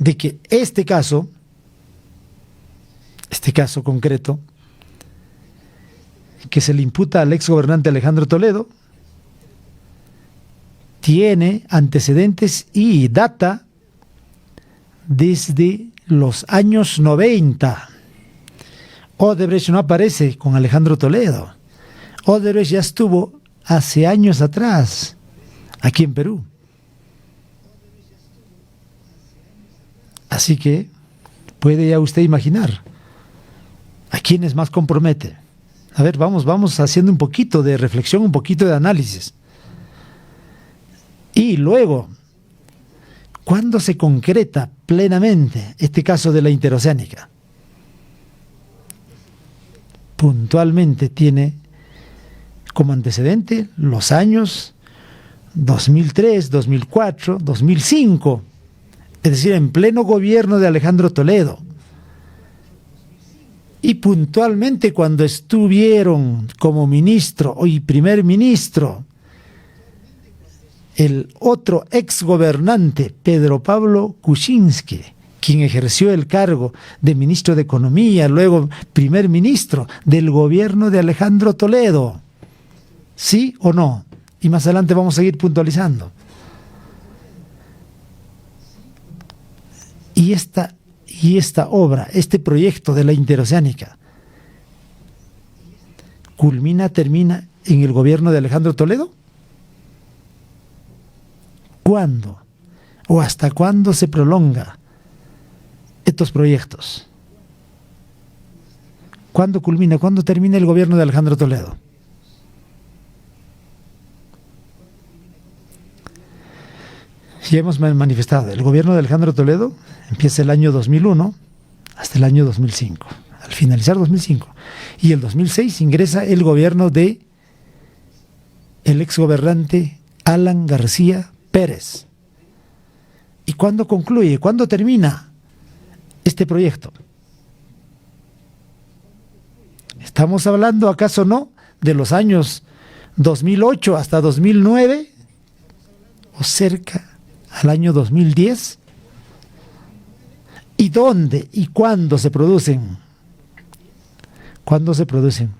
de que este caso concreto, que se le imputa al exgobernante Alejandro Toledo, tiene antecedentes y data desde los años 90. Odebrecht no aparece con Alejandro Toledo. Odebrecht ya estuvo hace años atrás, aquí en Perú. Así que puede ya usted imaginar a quiénes más compromete. A ver, vamos haciendo un poquito de reflexión, un poquito de análisis. Y luego, ¿cuándo se concreta plenamente este caso de la interoceánica? Puntualmente tiene como antecedente los años 2003, 2004, 2005, es decir, en pleno gobierno de Alejandro Toledo. Y puntualmente cuando estuvieron como ministro y primer ministro el otro exgobernante, Pedro Pablo Kuczynski, quien ejerció el cargo de ministro de Economía, luego primer ministro del gobierno de Alejandro Toledo. ¿Sí o no? Y más adelante vamos a seguir puntualizando. Y esta obra, este proyecto de la interoceánica, termina en el gobierno de Alejandro Toledo. ¿Cuándo o hasta cuándo se prolonga estos proyectos? ¿Cuándo culmina? ¿Cuándo termina el gobierno de Alejandro Toledo? Ya hemos manifestado, el gobierno de Alejandro Toledo empieza el año 2001 hasta el año 2005, al finalizar 2005. Y el 2006 ingresa el gobierno de el exgobernante Alan García Pérez. ¿Y cuándo concluye? ¿Cuándo termina este proyecto? ¿Estamos hablando, acaso no, de los años 2008 hasta 2009? ¿O cerca al año 2010? ¿Y dónde y cuándo se producen? ¿Cuándo se producen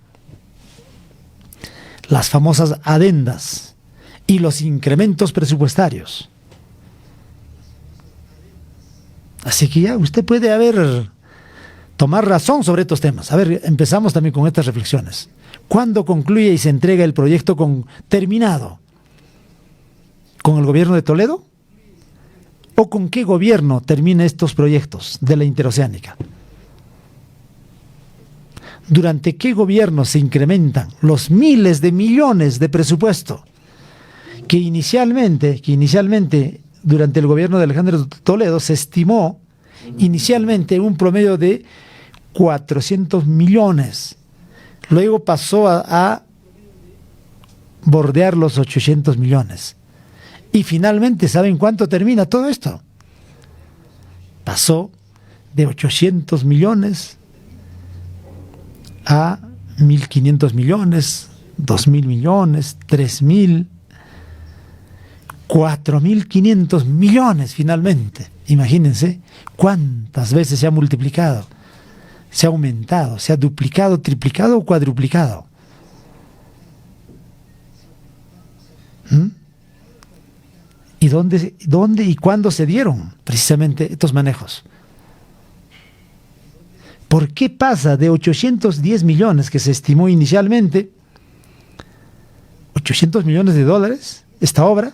las famosas adendas y los incrementos presupuestarios? Así que ya usted puede tomar razón sobre estos temas. A ver, empezamos también con estas reflexiones. ¿Cuándo concluye y se entrega el proyecto terminado? ¿Con el gobierno de Toledo? ¿O con qué gobierno termina estos proyectos de la interoceánica? ¿Durante qué gobierno se incrementan los miles de millones de presupuesto que inicialmente durante el gobierno de Alejandro Toledo se estimó inicialmente un promedio de 400 millones? Luego pasó a bordear los 800 millones. Y finalmente, ¿saben cuánto termina todo esto? Pasó de 800 millones a 1.500 millones, 2.000 millones, 3.000, 4.500 millones finalmente. Imagínense cuántas veces se ha multiplicado, se ha aumentado, se ha duplicado, triplicado o cuadruplicado. ¿Y dónde y cuándo se dieron precisamente estos manejos? ¿Por qué pasa de 810 millones que se estimó inicialmente, 800 millones de dólares, esta obra,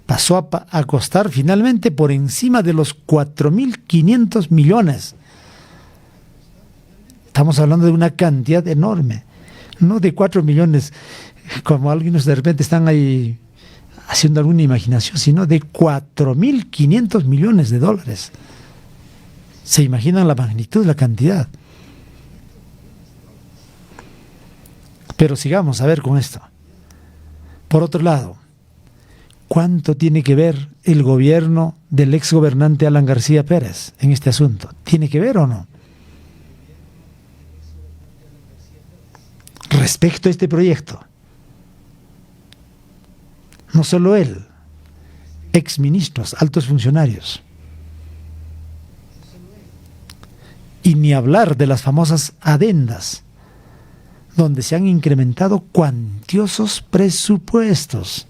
pasó a costar finalmente por encima de los 4.500 millones? Estamos hablando de una cantidad enorme, no de 4 millones, como algunos de repente están ahí haciendo alguna imaginación, sino de 4.500 millones de dólares. ¿Se imaginan la magnitud, la cantidad? Pero sigamos a ver con esto. Por otro lado, ¿cuánto tiene que ver el gobierno del exgobernante Alan García Pérez en este asunto? ¿Tiene que ver o no? Respecto a este proyecto, no solo él, exministros, altos funcionarios, Y ni hablar de las famosas adendas, donde se han incrementado cuantiosos presupuestos.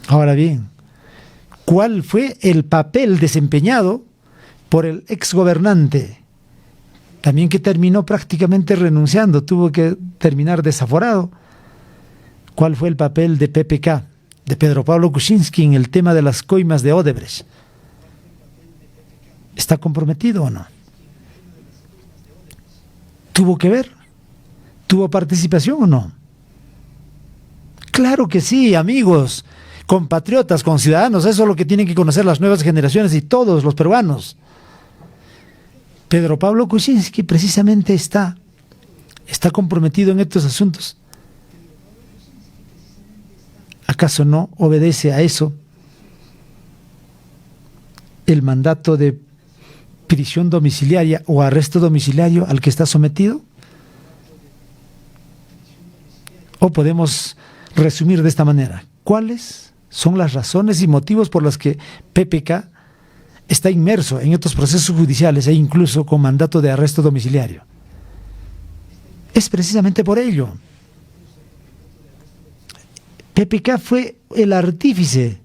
Ahora bien, ¿cuál fue el papel desempeñado por el exgobernante? También que terminó prácticamente renunciando, tuvo que terminar desaforado. ¿Cuál fue el papel de PPK, de Pedro Pablo Kuczynski, en el tema de las coimas de Odebrecht? ¿Está comprometido o no? ¿Tuvo que ver? ¿Tuvo participación o no? Claro que sí, amigos, compatriotas, conciudadanos, eso es lo que tienen que conocer las nuevas generaciones y todos los peruanos. Pedro Pablo Kuczynski precisamente está comprometido en estos asuntos. ¿Acaso no obedece a eso el mandato de prisión domiciliaria o arresto domiciliario al que está sometido? O podemos resumir de esta manera: ¿cuáles son las razones y motivos por las que PPK está inmerso en estos procesos judiciales e incluso con mandato de arresto domiciliario? Es precisamente por ello. PPK fue el artífice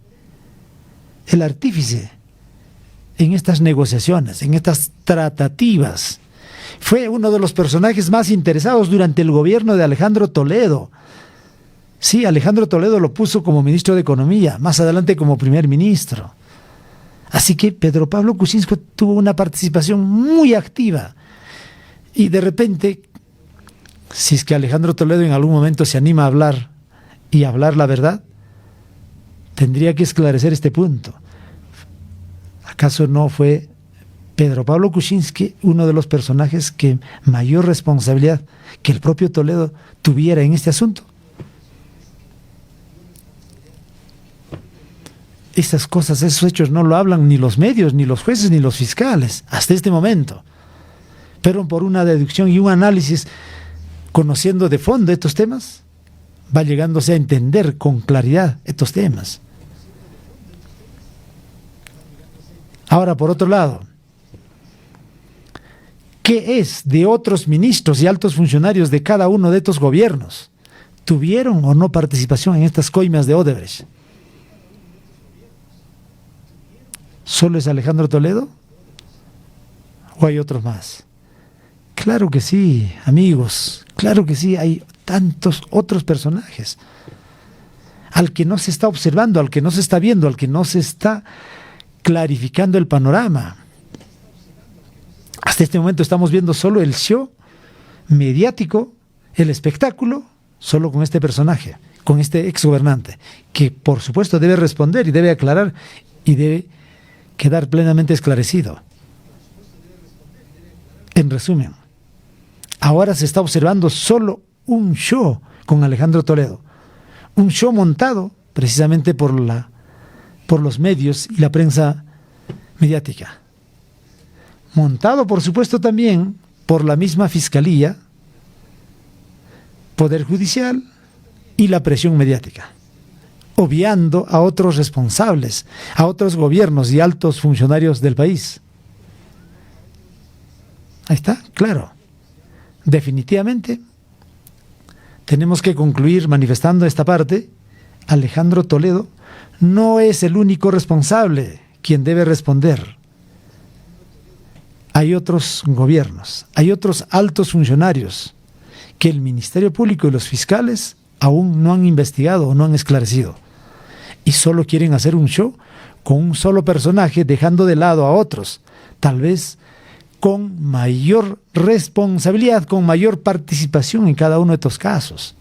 en estas negociaciones, en estas tratativas. Fue uno de los personajes más interesados durante el gobierno de Alejandro Toledo. Sí, Alejandro Toledo lo puso como ministro de Economía, más adelante como primer ministro. Así que Pedro Pablo Kuczynski tuvo una participación muy activa. Y de repente, si es que Alejandro Toledo en algún momento se anima a hablar y a hablar la verdad, tendría que esclarecer este punto. ¿Acaso no fue Pedro Pablo Kuczynski uno de los personajes que mayor responsabilidad que el propio Toledo tuviera en este asunto? Esas cosas, esos hechos no lo hablan ni los medios, ni los jueces, ni los fiscales, hasta este momento. Pero por una deducción y un análisis, conociendo de fondo estos temas, va llegándose a entender con claridad estos temas. Ahora, por otro lado, ¿qué es de otros ministros y altos funcionarios de cada uno de estos gobiernos? ¿Tuvieron o no participación en estas coimas de Odebrecht? ¿Solo es Alejandro Toledo? ¿O hay otros más? Claro que sí, amigos, claro que sí, hay tantos otros personajes al que no se está observando, al que no se está viendo, al que no se está clarificando el panorama. Hasta este momento estamos viendo solo el show mediático, el espectáculo, solo con este personaje, con este exgobernante, que por supuesto debe responder y debe aclarar y debe quedar plenamente esclarecido. En resumen, ahora se está observando solo un show con Alejandro Toledo, un show montado precisamente por los medios y la prensa mediática, montado por supuesto también por la misma Fiscalía, Poder Judicial y la presión mediática, obviando a otros responsables, a otros gobiernos y altos funcionarios del país. Ahí está, claro. Definitivamente tenemos que concluir manifestando esta parte: Alejandro Toledo no es el único responsable quien debe responder. Hay otros gobiernos, hay otros altos funcionarios que el Ministerio Público y los fiscales aún no han investigado o no han esclarecido. Y solo quieren hacer un show con un solo personaje, dejando de lado a otros, tal vez con mayor responsabilidad, con mayor participación en cada uno de estos casos.